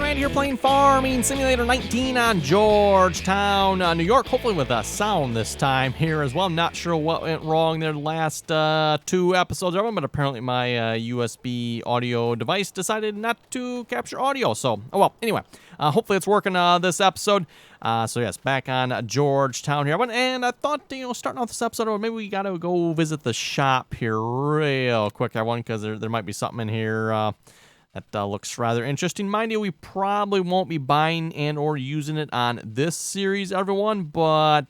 Ryan here playing Farming Simulator 19 on Georgetown, New York. Hopefully with sound this time here as well. I'm not sure what went wrong there the last 2 episodes of them, but apparently my USB audio device decided not to capture audio. So, oh well, anyway, hopefully it's working this episode. So yes, back on Georgetown here. And I thought, starting off this episode, maybe we got to go visit the shop here real quick, everyone, because there might be something in here that looks rather interesting. Mind you, we probably won't be buying and or using it on this series, everyone, but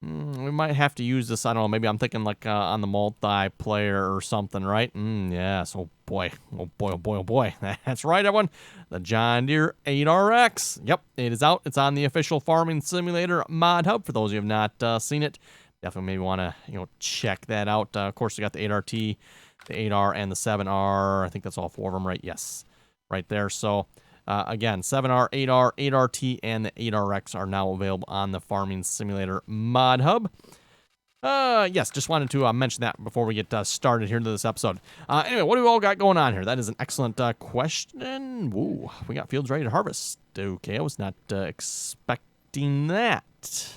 we might have to use this. I don't know, maybe I'm thinking like on the multiplayer or something, right? Yes, oh boy, oh boy, oh boy, oh boy. That's right, everyone. The John Deere 8RX. Yep, it is out. It's on the official Farming Simulator mod hub. For those of you who have not seen it, definitely maybe want to check that out. Of course, we got the 8RT, the 8R, and the 7R. I think that's all 4 of them, right? Yes, right there. So, again, 7R, 8R, 8RT, and the 8RX are now available on the Farming Simulator mod hub. Yes, just wanted to mention that before we get started here into this episode. Anyway, what do we all got going on here? That is an excellent question. Ooh, we got fields ready to harvest. Okay, I was not expecting that.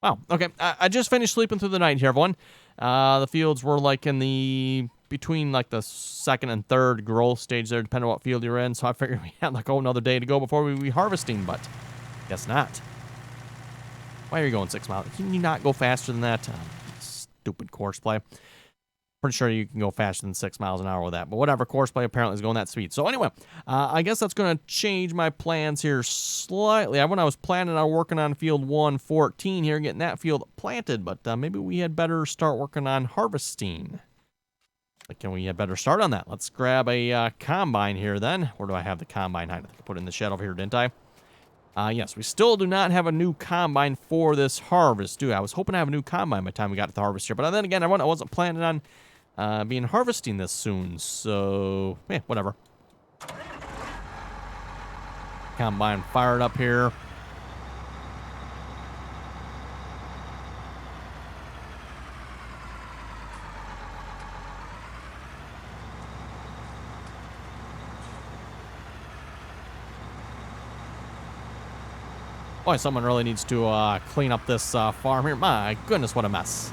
Wow, okay, I just finished sleeping through the night here, everyone. The fields were like in the between like the 2nd and 3rd growth stage there, depending on what field you're in. So I figured we had like another day to go before we be harvesting, but guess not. Why are you going 6 miles? Can you not go faster than that? Stupid course play. Pretty sure you can go faster than 6 miles an hour with that, but whatever. Course play apparently is going that speed. So anyway, I guess that's going to change my plans here slightly. When I was planning on working on field 114 here, getting that field planted, but maybe we had better start working on harvesting. Can we better start on that? Let's grab a combine here then. Where do I have the combine? I think I put it in the shed over here, didn't I? Yes, we still do not have a new combine for this harvest, do I? I was hoping to have a new combine by the time we got to the harvest here, but then again, I wasn't planning on being harvesting this soon, so yeah, whatever. Combine fired up here. Boy, someone really needs to clean up this farm here. My goodness, what a mess.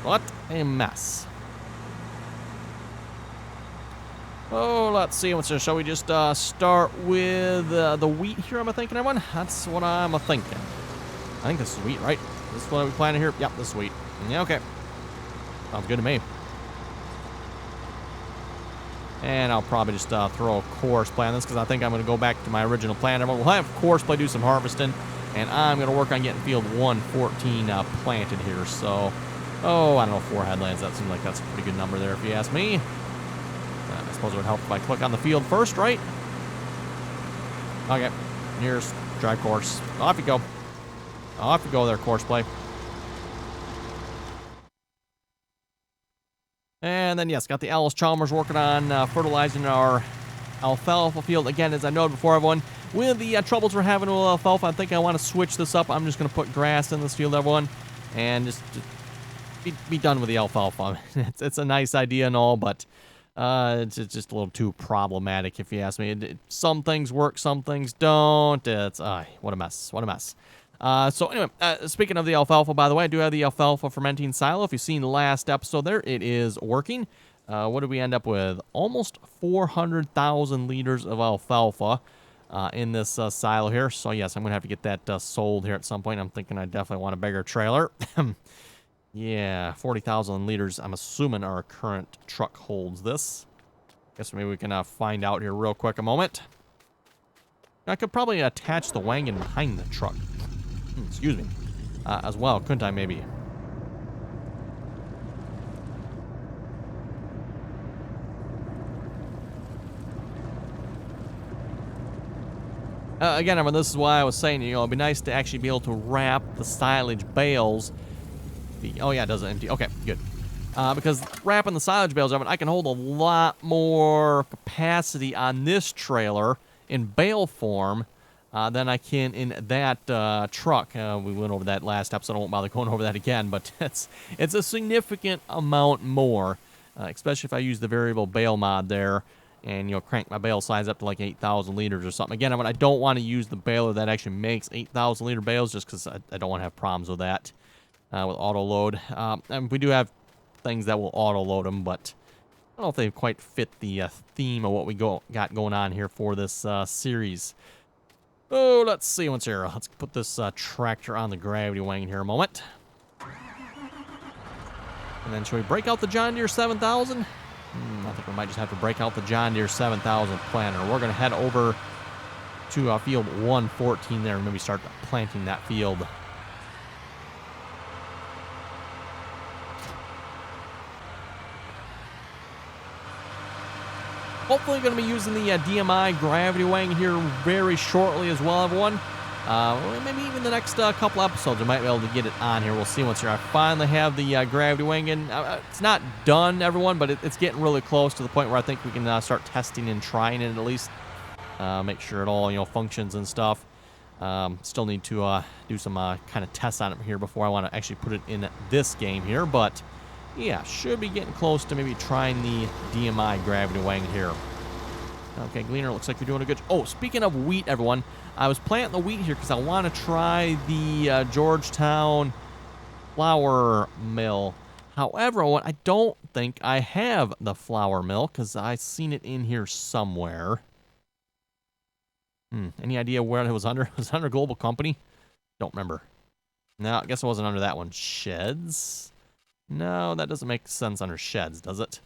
What a mess. Oh, let's see. Shall we just start with the wheat here, I'm thinking, everyone? That's what I'm thinking. I think this is wheat, right? This is what we planted here? Yep, this is wheat. Yeah, okay. Sounds good to me. And I'll probably just throw a course play on this because I think I'm going to go back to my original plan. We'll have course play, do some harvesting, and I'm going to work on getting field 114 planted here. So, I don't know, 4 headlands. That seems like that's a pretty good number there if you ask me. I suppose it would help if I click on the field first, right? Okay, here's drive course. Off you go. Off you go there, course play. And then, yes, got the Alice Chalmers working on fertilizing our alfalfa field. Again, as I noted before, everyone, with the troubles we're having with alfalfa, I think I want to switch this up. I'm just going to put grass in this field, everyone, and just be done with the alfalfa. It's a nice idea and all, but it's just a little too problematic, if you ask me. Some things work, some things don't. It's what a mess. What a mess. So anyway, speaking of the alfalfa, by the way, I do have the alfalfa fermenting silo. If you've seen the last episode there, it is working. What did we end up with? Almost 400,000 liters of alfalfa in this silo here. So yes, I'm going to have to get that sold here at some point. I'm thinking I definitely want a bigger trailer. Yeah, 40,000 liters, I'm assuming our current truck holds this. Guess maybe we can find out here real quick a moment. I could probably attach the wagon behind the truck. Excuse me. As well, couldn't I maybe? Again, I mean, this is why I was saying, it'd be nice to actually be able to wrap the silage bales. Oh, yeah, it does empty. Okay, good. Because wrapping the silage bales, I can hold a lot more capacity on this trailer in bale form than I can in that truck. We went over that last episode. I won't bother going over that again, but it's a significant amount more, especially if I use the variable bale mod there. and, you know, crank my bale size up to like 8,000 liters or something. Again, I don't want to use the baler that actually makes 8,000 liter bales just because I don't want to have problems with that, with auto load. And we do have things that will auto load them, but I don't know if they quite fit the theme of what we got going on here for this series. Oh, let's see what's here. Let's put this tractor on the gravity wagon here a moment. And then should we break out the John Deere 7000? I think we might just have to break out the John Deere 7000 planter. We're going to head over to field 114 there and maybe start planting that field. Hopefully going to be using the DMI gravity wagon here very shortly as well, everyone. Maybe even the next couple episodes I might be able to get it on here. We'll see once here. I finally have the gravity wagon. It's not done, everyone, but it's getting really close to the point where I think we can start testing and trying it at least. Make sure it all, you know, functions and stuff. Still need to do some kind of tests on it here before I want to actually put it in this game here, but yeah, should be getting close to maybe trying the DMI gravity wagon here. Okay, Gleaner, looks like you're doing a good job. Oh, speaking of wheat, everyone, I was planting the wheat here because I want to try the Georgetown flour mill. However, I don't think I have the flour mill because I seen it in here somewhere. Any idea where it was under? It was under Global Company? Don't remember. No, I guess it wasn't under that one. Sheds? No, that doesn't make sense under sheds, does it?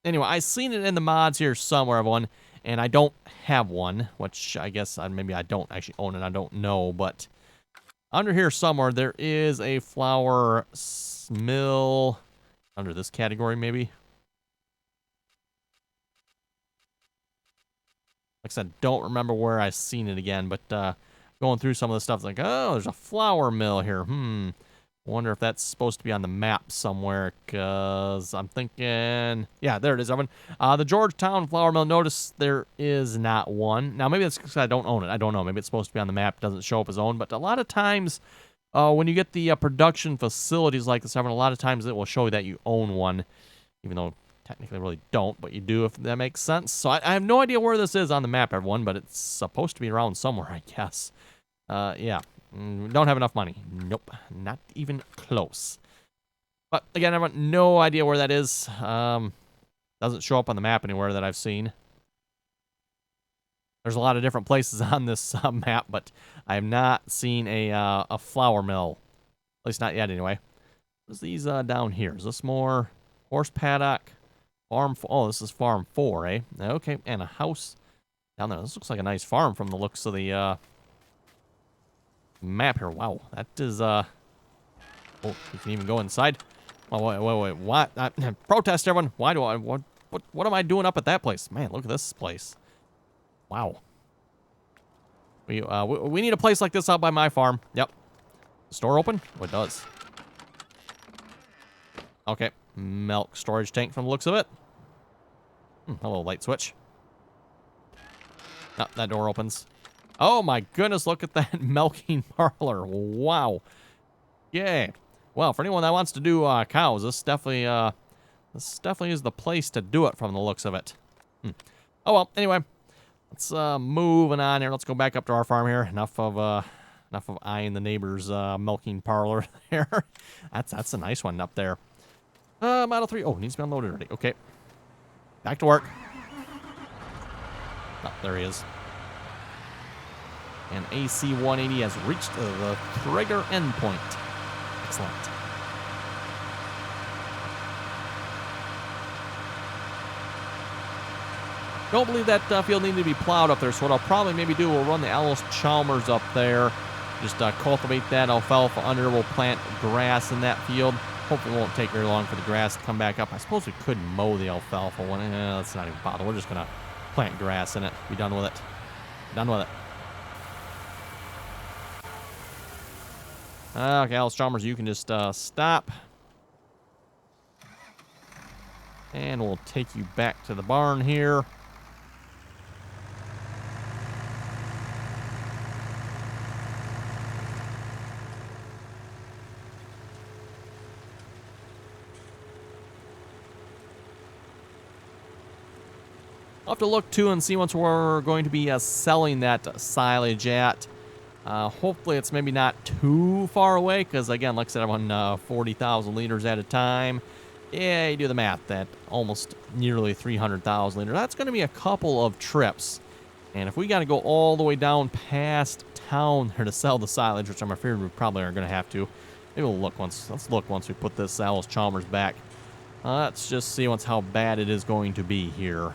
Anyway, I seen it in the mods here somewhere, everyone, and I don't have one, which I guess maybe I don't actually own it. I don't know, but under here somewhere there is a flour mill under this category, maybe. Like I said, don't remember where I seen it again, but going through some of the stuff, it's like, oh, there's a flour mill here. Wonder if that's supposed to be on the map somewhere, because I'm thinking... Yeah, there it is, everyone. The Georgetown flour mill, notice there is not one. Now, maybe that's because I don't own it. I don't know. Maybe it's supposed to be on the map. It doesn't show up as own. But a lot of times, when you get the production facilities like this, everyone, a lot of times it will show you that you own one, even though technically I really don't, but you do, if that makes sense. So I have no idea where this is on the map, everyone, but it's supposed to be around somewhere, I guess. Yeah. Don't have enough money. Nope. Not even close. But again, I have no idea where that is. Doesn't show up on the map anywhere that I've seen. There's a lot of different places on this map, but I have not seen a flour mill. At least not yet, anyway. What's these down here? Is this more horse paddock? Farm? Oh, this is farm 4, eh? Okay, and a house down there. This looks like a nice farm from the looks of the map here. Wow, that is oh, you can even go inside. Oh, wait, what? Protest, everyone. Why do I what am I doing up at that place? Man, look at this place. Wow. We need a place like this out by my farm. Yep. The store open? Oh, it does. Okay. Milk storage tank from the looks of it. Hello, light switch. Oh, that door opens. Oh my goodness, look at that milking parlor. Wow. Yay. Well, for anyone that wants to do cows, this definitely is the place to do it from the looks of it. Oh well, anyway, let's moving on here. Let's go back up to our farm here. Enough of eyeing the neighbor's milking parlor there. That's a nice one up there. Model 3. Oh, needs to be unloaded already. Okay. Back to work. Oh, there he is. And AC 180 has reached the trigger endpoint. Excellent. Don't believe that field needed to be plowed up there, so what I'll probably maybe do, we'll run the Alice Chalmers up there. Just cultivate that alfalfa under. We'll plant grass in that field. Hopefully it won't take very long for the grass to come back up. I suppose we could mow the alfalfa one. Let's not even bother. We're just going to plant grass in it. Be done with it. Done with it. Okay, Alice Chalmers, you can just stop. And we'll take you back to the barn here. I'll have to look too and see once we're going to be selling that silage at. Hopefully it's maybe not too far away, because again, like I said, I'm on 40,000 liters at a time. Yeah, you do the math, that almost nearly 300,000 liters. That's going to be a couple of trips. And if we got to go all the way down past town here to sell the silage, which I'm afraid we probably aren't going to have to. Maybe we'll look once. Let's look once we put this Alice Chalmers back. Let's just see once how bad it is going to be here.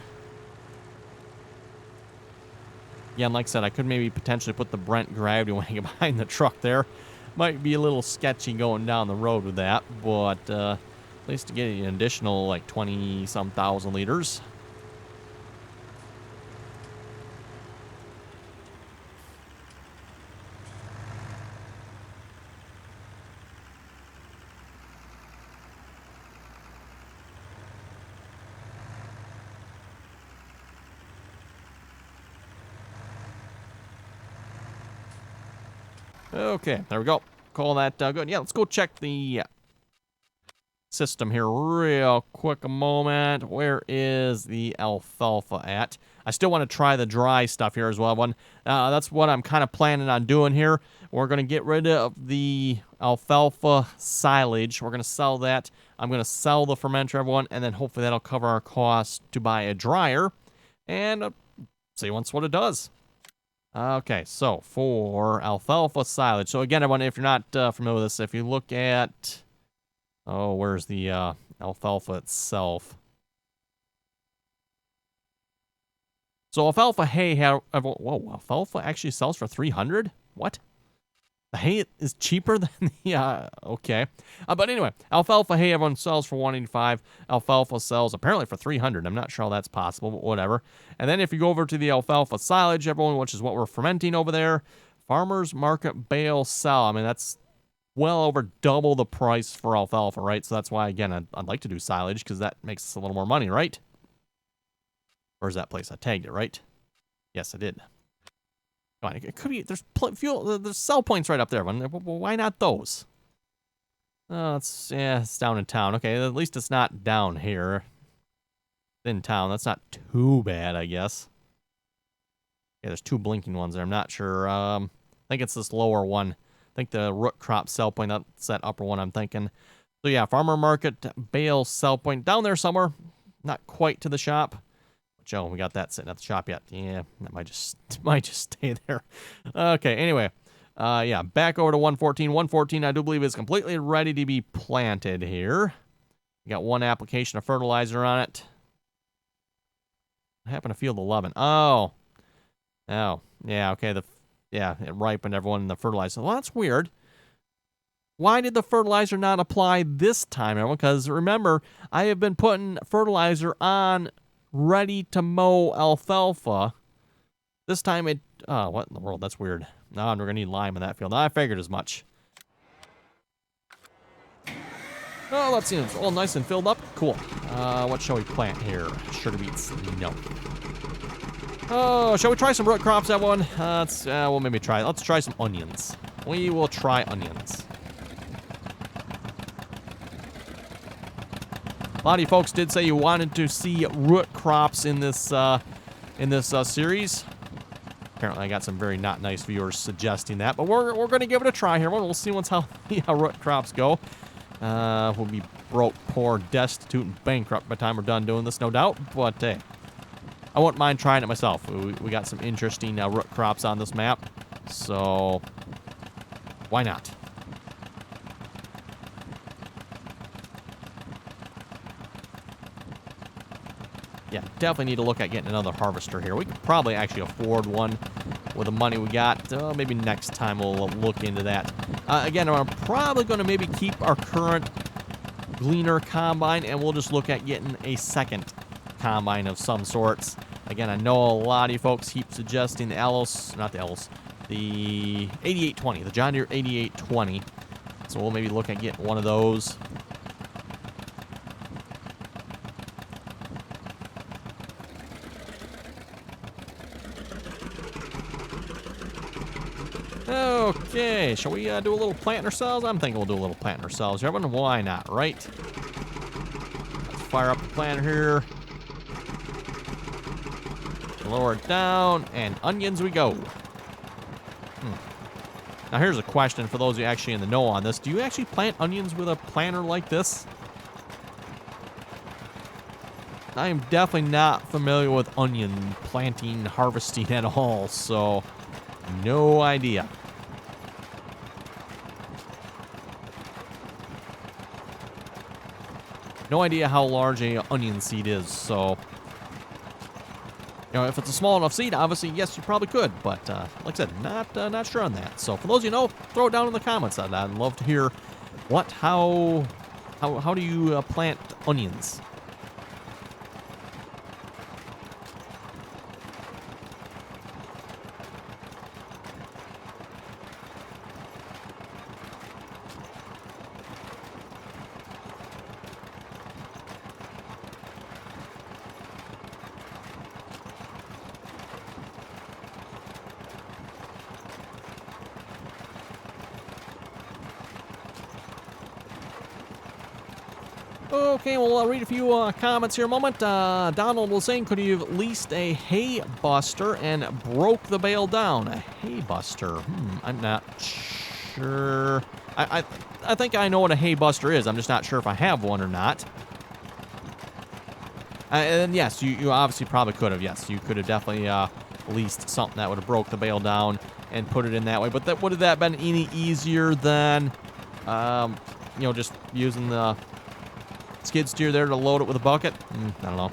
Yeah, and like I said, I could maybe potentially put the Brent gravity wagon behind the truck there. Might be a little sketchy going down the road with that, but at least to get an additional like 20-some thousand liters. Okay, there we go. Call that good. Yeah, let's go check the system here real quick a moment. Where is the alfalfa at? I still want to try the dry stuff here as well. That's what I'm kind of planning on doing here. We're going to get rid of the alfalfa silage. We're going to sell that. I'm going to sell the fermenter, everyone, and then hopefully that'll cover our cost to buy a dryer. And see once what it does. Okay, so for alfalfa silage. So again, everyone, if you're not familiar with this, if you look at... Oh, where's the alfalfa itself? So alfalfa hay... Whoa, alfalfa actually sells for $300? What? The hay is cheaper than the... okay. But anyway, alfalfa hay, everyone sells for $185. Alfalfa sells apparently for $300. I'm not sure how that's possible, but whatever. And then if you go over to the alfalfa silage, everyone, which is what we're fermenting over there, farmers market bale sell. I mean, that's well over double the price for alfalfa, right? So that's why, again, I'd like to do silage, because that makes us a little more money, right? Where's that place? I tagged it, right? Yes, I did. It could be, there's fuel, there's sell points right up there. Why not those? Oh, it's down in town. Okay, at least it's not down here. In town, that's not too bad, I guess. Yeah, there's two blinking ones there. I'm not sure. I think it's this lower one. I think the root crop sell point, that's that upper one I'm thinking. So yeah, farmer market bale sell point down there somewhere. Not quite to the shop. Joe, we got that sitting at the shop yet. Yeah, that might just stay there. Okay, anyway. Yeah, back over to 114. 114, I do believe, is completely ready to be planted here. We got one application of fertilizer on it. I happen to feel the 11. Oh. Oh. Yeah, okay. It ripened, everyone, in the fertilizer. Well, that's weird. Why did the fertilizer not apply this time, everyone? Because remember, I have been putting fertilizer on ready to mow alfalfa. This time it... Oh, what in the world? That's weird. No, we're going to need lime in that field. I figured as much. Oh, let's see. It's all nice and filled up. Cool. What shall we plant here? Sugar beets? No. Oh, shall we try some root crops, everyone? We'll maybe try... Let's try some onions. We will try onions. A lot of you folks did say you wanted to see root crops in this series. Apparently, I got some very not nice viewers suggesting that, but we're going to give it a try here. We'll see once how root crops go. We'll be broke, poor, destitute, and bankrupt by the time we're done doing this, no doubt. But hey, I wouldn't mind trying it myself. We got some interesting root crops on this map, so why not? Yeah, definitely need to look at getting another harvester here. We could probably actually afford one with the money we got. Maybe next time we'll look into that. Again, I'm probably going to maybe keep our current gleaner combine, and we'll just look at getting a second combine of some sorts. Again, I know a lot of you folks keep suggesting the 8820, the John Deere 8820. So we'll maybe look at getting one of those. Okay, shall we do a little planting ourselves? I'm thinking we'll do a little planting ourselves, everyone. Why not, right? Let's fire up the planter here. lower it down, and onions we go. Now here's a question for those of you actually in the know on this. Do you actually plant onions with a planter like this? I am definitely not familiar with onion planting, harvesting at all, so no idea. No idea how large a onion seed is, so... You know, if it's a small enough seed, obviously, yes, you probably could. But, like I said, not sure on that. So, for those of you who know, throw it down in the comments. I'd love to hear how do you plant onions? Okay, well, I'll read a few comments here a moment. Donald was saying, could you have leased a hay buster and broke the bale down? A hay buster? I'm not sure. I think I know what a hay buster is. I'm just not sure if I have one or not. And yes, you obviously probably could have. Yes, you could have definitely leased something that would have broke the bale down and put it in that way. But would have that been any easier than, you know, just using the skid steer there to load it with a bucket? I don't know.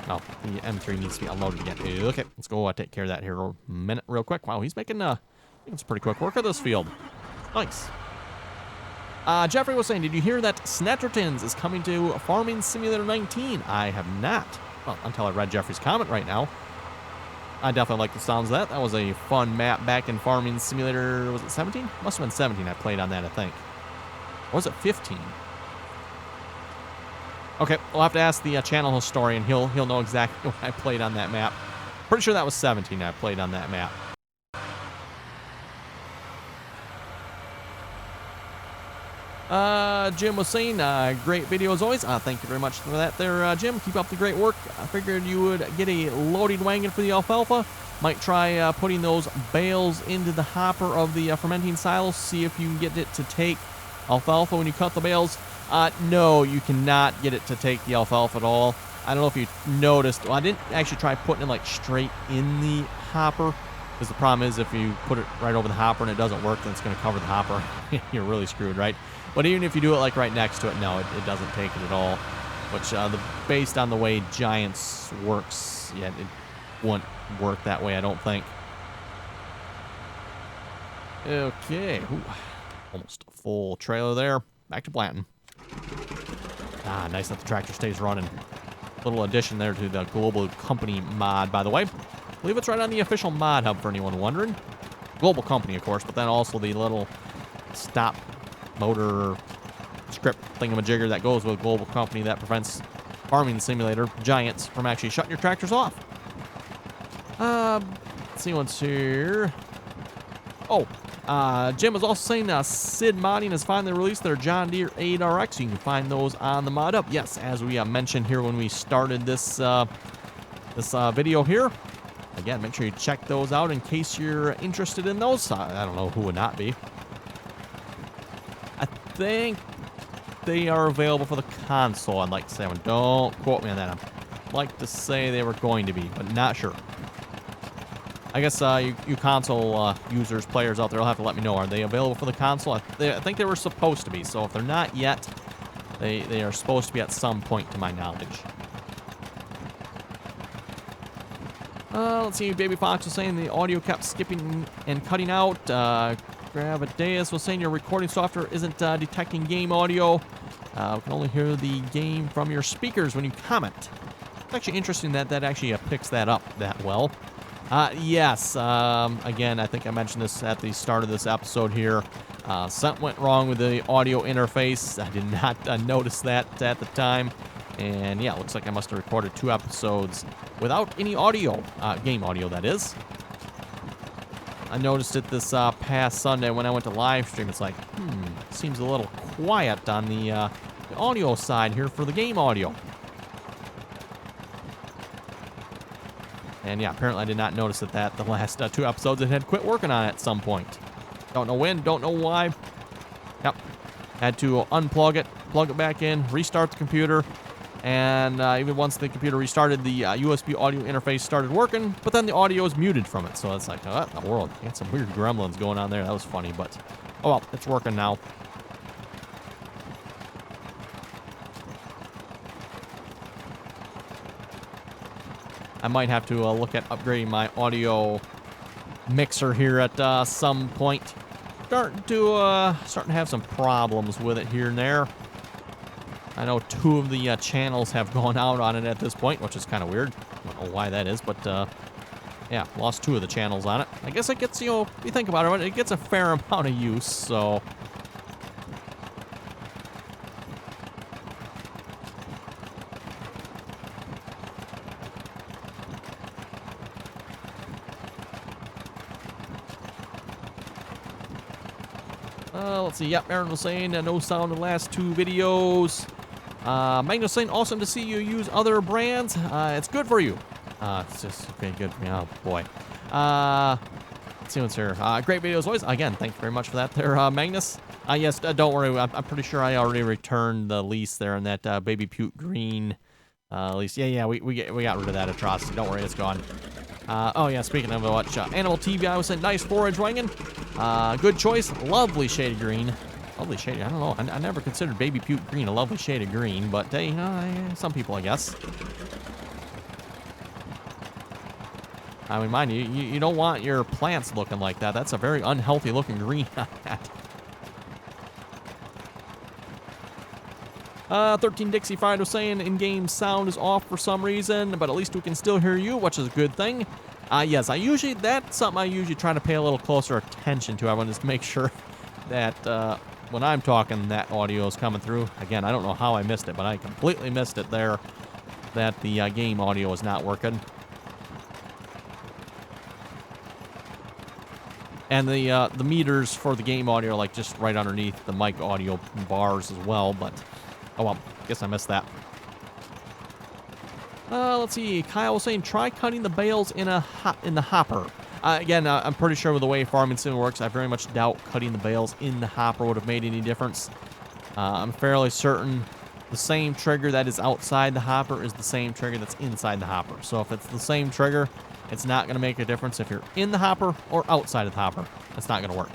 Oh, the M3 needs to be unloaded again. Okay, let's go take care of that here a minute real quick. Wow, he's making some pretty quick work of this field. Nice. Jeffrey was saying, did you hear that Snetterton's is coming to Farming Simulator 19? I have not. Well, until I read Jeffrey's comment right now. I definitely like the sounds of that. That was a fun map back in Farming Simulator, was it 17? Must have been 17 I played on that, I think. Or was it 15? Okay, we'll have to ask the channel historian. He'll know exactly what I played on that map. Pretty sure that was 17 I played on that map. Jim was saying, great video as always. Thank you very much for that there, Jim. Keep up the great work. I figured you would get a loading wagon for the alfalfa. Might try putting those bales into the hopper of the fermenting silos. See if you can get it to take alfalfa when you cut the bales. No, you cannot get it to take the alfalfa at all. I don't know if you noticed. Well, I didn't actually try putting it like straight in the hopper, because the problem is if you put it right over the hopper and it doesn't work, then it's going to cover the hopper. You're really screwed, right? But even if you do it like right next to it, no, it doesn't take it at all. Which, based on the way Giants works, yeah, it won't work that way, I don't think. Okay. Ooh, almost a full trailer there. Back to planting. Nice that the tractor stays running. Little addition there to the Global Company mod, by the way. I believe it's right on the official mod hub for anyone wondering. Global Company, of course, but then also the little stop motor script thingamajigger that goes with Global Company that prevents Farming Simulator Giants from actually shutting your tractors off. Let's see what's here. Oh, Jim was also saying Sid Modding has finally released their John Deere 8RX. You can find those on the mod up. Yes, as we mentioned here when we started this video here. Again, make sure you check those out in case you're interested in those. I don't know who would not be. I think they are available for the console. I'd like to say, don't quote me on that. I'd like to say they were going to be, but not sure. I guess you console users, players out there will have to let me know. Are they available for the console? I think they were supposed to be. So if they're not yet, they are supposed to be at some point to my knowledge. Let's see. Baby Fox was saying the audio kept skipping and cutting out. Gravadeus was saying your recording software isn't detecting game audio. We can only hear the game from your speakers when you comment. It's actually interesting that actually picks that up that well. Yes, again, I think I mentioned this at the start of this episode here. Something went wrong with the audio interface. I did not notice that at the time. And yeah, it looks like I must have recorded 2 episodes without any audio, game audio that is. I noticed it this past Sunday when I went to live stream. It's like, seems a little quiet on the audio side here for the game audio. And yeah, apparently I did not notice that the last 2 episodes it had quit working on it at some point. Don't know when, don't know why. Yep. Had to unplug it, plug it back in, restart the computer. And even once the computer restarted, the USB audio interface started working, but then the audio is muted from it. So it's like, what in the world? You had some weird gremlins going on there. That was funny, but oh well, it's working now. I might have to look at upgrading my audio mixer here at some point. Starting to have some problems with it here and there. I know 2 of the channels have gone out on it at this point, which is kind of weird. I don't know why that is, but yeah, lost 2 of the channels on it. I guess it gets, you know, if you think about it, it gets a fair amount of use, so. Let's see. Yep, Aaron was saying no sound in the last 2 videos. Magnus saying awesome to see you use other brands. It's good for you. It's just okay, good for me. Oh boy. Let's see what's here. Great videos always. Again, thank you very much for that there, Magnus. Yes, don't worry. I'm pretty sure I already returned the lease there in that baby puke green lease. Yeah, we got rid of that atrocity. Don't worry, it's gone. Oh yeah, speaking of which, Animal TV, I was saying nice forage wagon. Good choice. Lovely shade of green. Lovely shade. I don't know. I never considered baby puke green a lovely shade of green, but you know, some people, I guess. I mean, mind you, you don't want your plants looking like that. That's a very unhealthy looking green on that. 13 Dixie Fried was saying in-game sound is off for some reason, but at least we can still hear you, which is a good thing. Yes, that's something I usually try to pay a little closer attention to. I want to just make sure that when I'm talking, that audio is coming through. Again, I don't know how I missed it, but I completely missed it there, that the game audio is not working. And the meters for the game audio are like just right underneath the mic audio bars as well, but oh well, guess I missed that. Let's see. Kyle was saying try cutting the bales in the hopper. Again, I'm pretty sure with the way farming sim works, I very much doubt cutting the bales in the hopper would have made any difference. I'm fairly certain the same trigger that is outside the hopper is the same trigger that's inside the hopper. So if it's the same trigger, it's not going to make a difference if you're in the hopper or outside of the hopper. It's not going to work.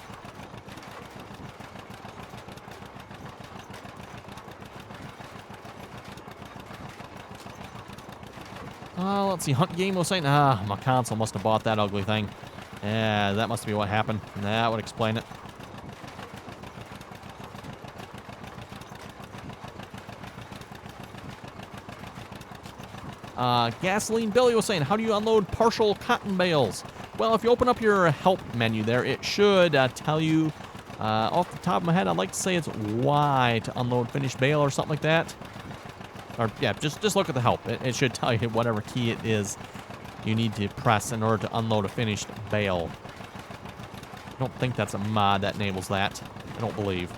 Let's see. Hunt Game was saying, my console must have bought that ugly thing. Yeah, that must be what happened. That would explain it. Gasoline Billy was saying, how do you unload partial cotton bales? Well, if you open up your help menu there, it should tell you, off the top of my head, I'd like to say it's Y to unload finished bale or something like that. Or, yeah, just look at the help. It should tell you whatever key it is you need to press in order to unload a finished bale. I don't think that's a mod that enables that. I don't believe.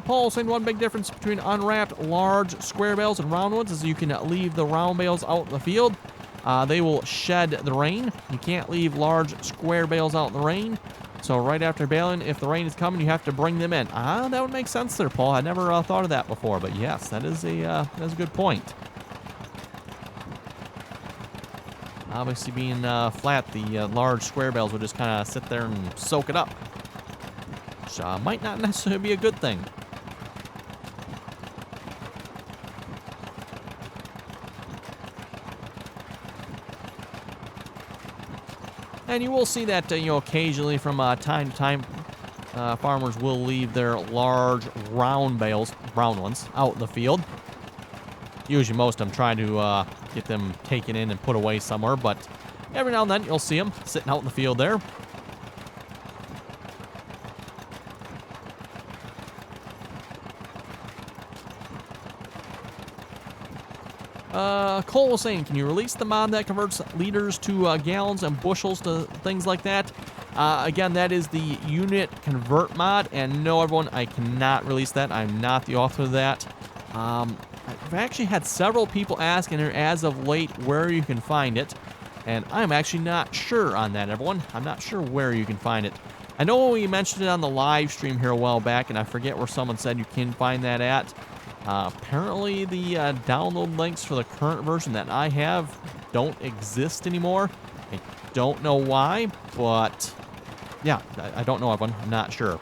Paul saying one big difference between unwrapped large square bales and round ones is you can leave the round bales out in the field. They will shed the rain. You can't leave large square bales out in the rain. So right after baling, if the rain is coming, you have to bring them in. That would make sense there, Paul. I never thought of that before, but yes, that is a good point. Obviously, being flat, the large square bales would just kind of sit there and soak it up, which might not necessarily be a good thing. And you will see that, occasionally from time to time, farmers will leave their large round bales, brown ones, out in the field. Usually most of them try to get them taken in and put away somewhere, but every now and then you'll see them sitting out in the field there. Cole was saying, can you release the mod that converts liters to gallons and bushels to things like that? Again, that is the unit convert mod, and no, everyone, I cannot release that. I'm not the author of that. I've actually had several people asking here as of late where you can find it, and I'm actually not sure on that, everyone. I'm not sure where you can find it. I know we mentioned it on the live stream here a while back, and I forget where someone said you can find that at. Apparently, the download links for the current version that I have don't exist anymore. I don't know why, but yeah, I don't know, everyone. I'm not sure.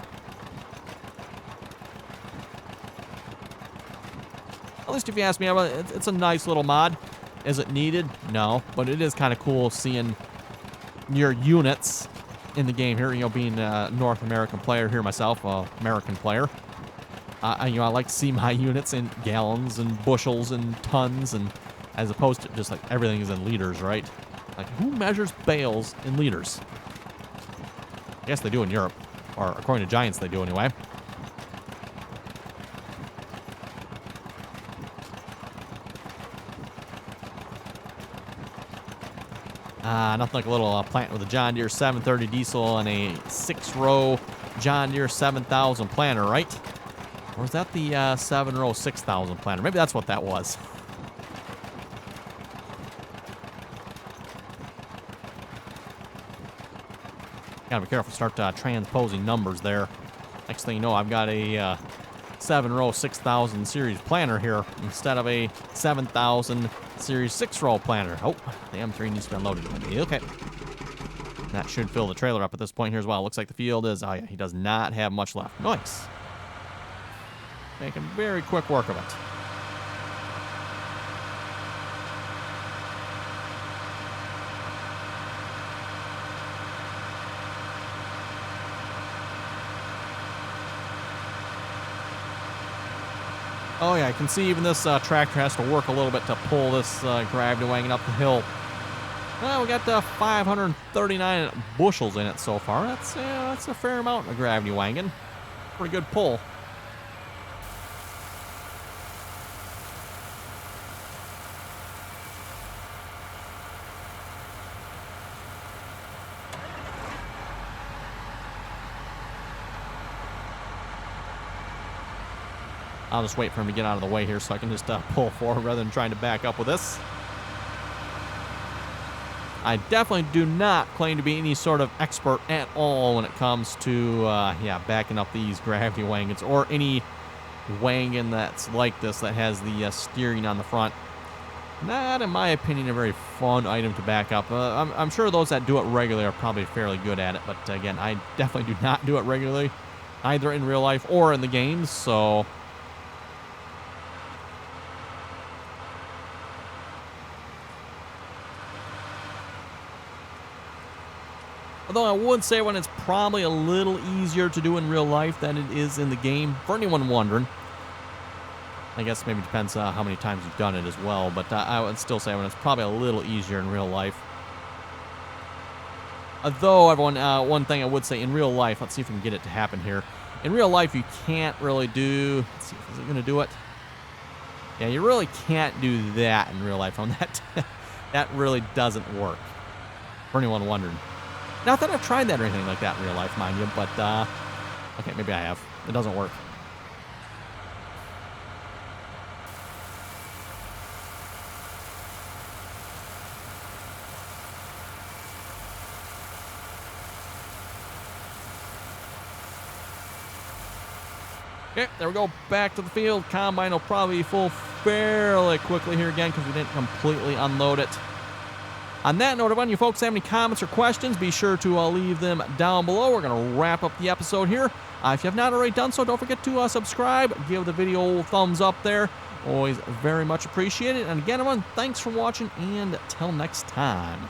At least if you ask me, it's a nice little mod. Is it needed? No, but it is kind of cool seeing your units in the game here. You know, being a North American player here myself, American player. I like to see my units in gallons and bushels and tons, and as opposed to just like everything is in liters, right? Like, who measures bales in liters? I guess they do in Europe, or according to Giants, they do anyway. Nothing like a little plant with a John Deere 730 diesel and a 6-row John Deere 7000 planter, right? Or is that the 7-row 6000 planter? Maybe that's what that was. Gotta be careful, start transposing numbers there. Next thing you know, I've got a 7-row 6000 series planter here instead of a 7000 series 6-row planter. Oh, the M3 needs to be unloaded. Okay. That should fill the trailer up at this point here as well. Looks like the field is, oh yeah, he does not have much left. Nice. Making very quick work of it. Oh yeah, I can see even this tractor has to work a little bit to pull this gravity wagon up the hill. Well, we got 539 bushels in it so far. That's a fair amount of gravity wagon. Pretty good pull. I'll just wait for him to get out of the way here so I can just pull forward rather than trying to back up with this. I definitely do not claim to be any sort of expert at all when it comes to, backing up these gravity wagons or any wagon that's like this that has the steering on the front. Not, in my opinion, a very fun item to back up. I'm sure those that do it regularly are probably fairly good at it, but again, I definitely do not do it regularly, either in real life or in the games, so... Although I would say when it's probably a little easier to do in real life than it is in the game, for anyone wondering. I guess maybe it depends how many times you've done it as well, but I would still say when it's probably a little easier in real life. Although, everyone, one thing I would say in real life, let's see if we can get it to happen here. In real life, you can't really do... Let's see, is it going to do it? Yeah, you really can't do that in real life on that. That really doesn't work, for anyone wondering. Not that I've tried that or anything like that in real life, mind you, but, okay, maybe I have. It doesn't work. Okay, there we go. Back to the field. Combine will probably be full fairly quickly here again because we didn't completely unload it. On that note, everyone, you folks have any comments or questions, be sure to leave them down below. We're going to wrap up the episode here. If you have not already done so, don't forget to subscribe. Give the video a thumbs up there. Always very much appreciated. And again, everyone, thanks for watching, and till next time.